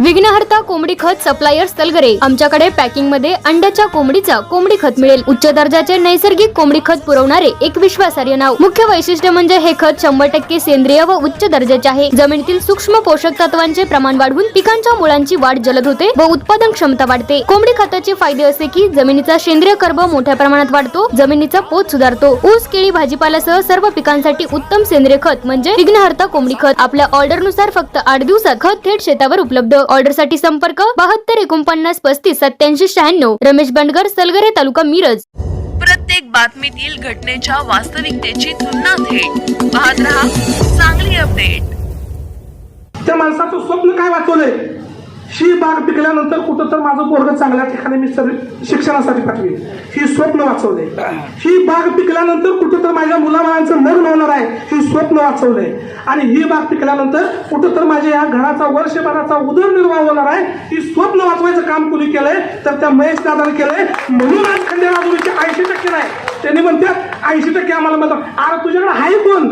विघ्नहर्ता कोंबडी खत सप्लायर सलगरे। आमच्याकडे पॅकिंग मध्ये अंड्याच्या कोंबडीचा कोंबडी खत मिळेल। उच्च दर्जाचे नैसर्गिक कोंबडी खत पुरवणारे एक विश्वासार्ह नाव। मुख्य वैशिष्ट्य म्हणजे हे खत 100% सेंद्रिय व उच्च दर्जाचे आहे। जमिनीतील सूक्ष्म पोषक तत्वांचे प्रमाण वाढवून पिकांच्या मुळांची वाढ जलद होते व उत्पादन क्षमता वाढते। कोंबडी खताचे फायदे असे की जमिनीचा सेंद्रिय कर्ब मोठ्या प्रमाणात वाढतो, जमिनीचा पोत सुधारतो। ऊस, केळी, भाजीपाल्यासह सर्व पिकांसाठी उत्तम सेंद्रिय खत म्हणजे विघ्नहर्ता कोंबडी खत। आपल्या ऑर्डर नुसार फक्त 8 दिवसात खत थेट शेतावर उपलब्ध। ऑर्डर साठी संपर्क 72 49 35 87 96। रमेश बंडगर, सलगरे, तालुका मिरज। प्रत्येक बातमीतील घटनेच्या वास्तविकतेची तुलना थेट पाहत रहा चांगली अपडेट। त्या माणसाचं स्वप्न काय वाचवलंय? ही बाग पिकल्यानंतर कुठं तर माझं पोरग चांगल्या ठिकाणी मी शिक्षणासाठी पाठवेल, ही स्वप्न वाचवलंय। ही बाग पिकल्यानंतर कुठं तर माझ्या मुलाबाळांचं लग्न होणार आहे, ही स्वप्न वाचवलंय। आणि ही बाग पिकल्यानंतर कुठं तर माझ्या या घराचा वर्षभराचा उदरनिर्वाह होणार आहे, ही स्वप्न वाचवायचं काम कुणी केलंय? तर त्या महेश दादाने केलंय। म्हणून आज खंडेराजुरीचे 80% नाही, त्यांनी म्हणतात 80% आम्हाला म्हणतात। अरे तुझ्याकडे आहे कोण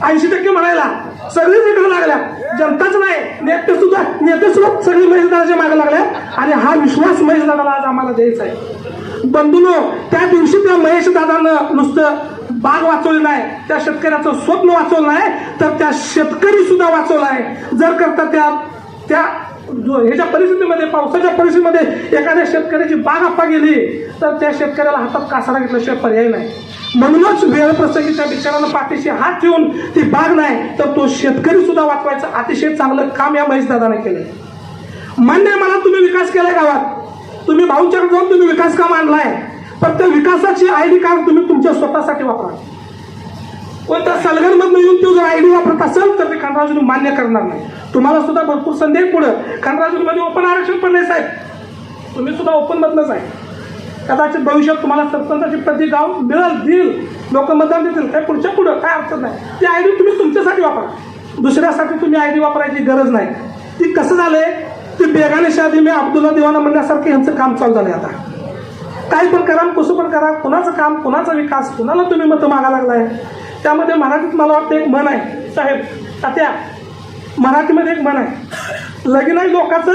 80% म्हणायला? सगळीच इकडे लागल्या, जनताच नाही, नेते सुद्धा सगळी महेशदादाच्या मागे लागल्या। आणि हा विश्वास महेशदादाला आज आम्हाला द्यायचा आहे। बंधूंनो, त्या दिवशी त्या महेशदादानं नुसतं बाग वाचवली नाही, त्या शेतकऱ्याचं स्वप्न वाचवलं नाही, तर त्या शेतकरी सुद्धा वाचवला आहे। जर करता त्या ह्याच्या परिस्थितीमध्ये, पावसाच्या परिस्थितीमध्ये एखाद्या शेतकऱ्याची बाग आपा गेली तर त्या शेतकऱ्याला हातात कासारा घेतल्याशिवाय पर्याय नाही। म्हणूनच वेळ प्रसंगी त्या बिचारानं पाठीशी हात ठेवून ती बाग नाही तर तो शेतकरी सुद्धा वाचवायचं अतिशय चांगलं काम या महेशदादाने केलंय। मान्य आहे मला, तुम्ही विकास केलाय गावात, तुम्ही भाऊंच्याकडे जाऊन तुम्ही विकास काम आणलाय, पण त्या विकासाची ID कार्ड तुम्ही तुमच्या स्वतःसाठी वापरा। कोणत्या सलगरमधून येऊन तो जर ID वापरत असेल तर ते खंडराजुरी मान्य करणार नाही। तुम्हाला सुद्धा भरपूर संधी आहे पुढे। खंडराजुरीमध्ये ओपन आरक्षण पडले साहेब, तुम्ही सुद्धा ओपन मधनच आहे। कदाचित भविष्यात तुम्हाला सरपंचाची प्रति गाव मिळेल, देईल, लोक मतदान देतील, काय पुढच्या पुढं काय अडचण नाही। ती ID तुम्ही तुमच्यासाठी वापरा, दुसऱ्यासाठी तुम्ही ID वापरायची गरज नाही। ती कसं झालंय, ती बेगाने शादी में अब्दुल्ला दिवाना म्हणण्यासारखं यांचं काम चालू झालंय। आता काही पण करा, कसं पण करा, कुणाचं काम, कुणाचा विकास, कुणाला तुम्ही मतं मागा लागलाय। त्यामध्ये मराठीत मला वाटतं एक म्हण आहे साहेब, तात्या, मराठीमध्ये एक म्हण आहे, लगीन आहे लोकांचं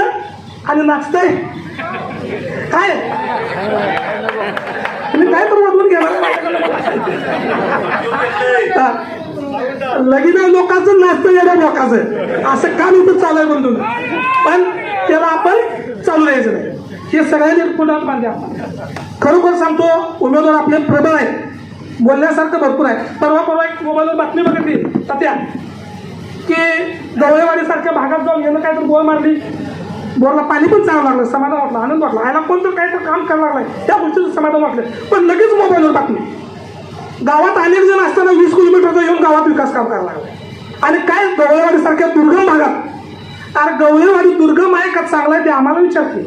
आणि नाचतंय काय, तुम्ही काय पण वाटून घ्या, लगीन आहे लोकांचं, नाचतं येण्या लोकांचं, असं काम इथं चालू आहे बंधू। पण त्याला आपण चालू द्यायचं नाही, हे सगळ्यांनी पुण्यात बांधले। आपण खरोखर सांगतो, उमेदवार आपले प्रबळ आहे, बोलण्यासारखं भरपूर आहे। परवा एक मोबाईलवर बातमी बघितली तात्या की गवळेवाडी सारख्या भागात जाऊन यानं काय तर बोल मारली, बोरला पाणी पण चांगलं लागलं, समाधान वाटलं, आनंद वाटला, आयला कोणतं काय तर काम करायला लागलाय, त्या गोष्टीचं समाधान वाटलं। पण लगेच मोबाईलवर बातमी, गावात अनेक जण असताना 20 किलोमीटरचा येऊन गावात विकास काम करायला लागलाय। आणि काय गवळेवाडी सारख्या दुर्गम भागात, अरे गवळेवाडी दुर्गम आहे का चांगला आहे ते आम्हाला विचारते,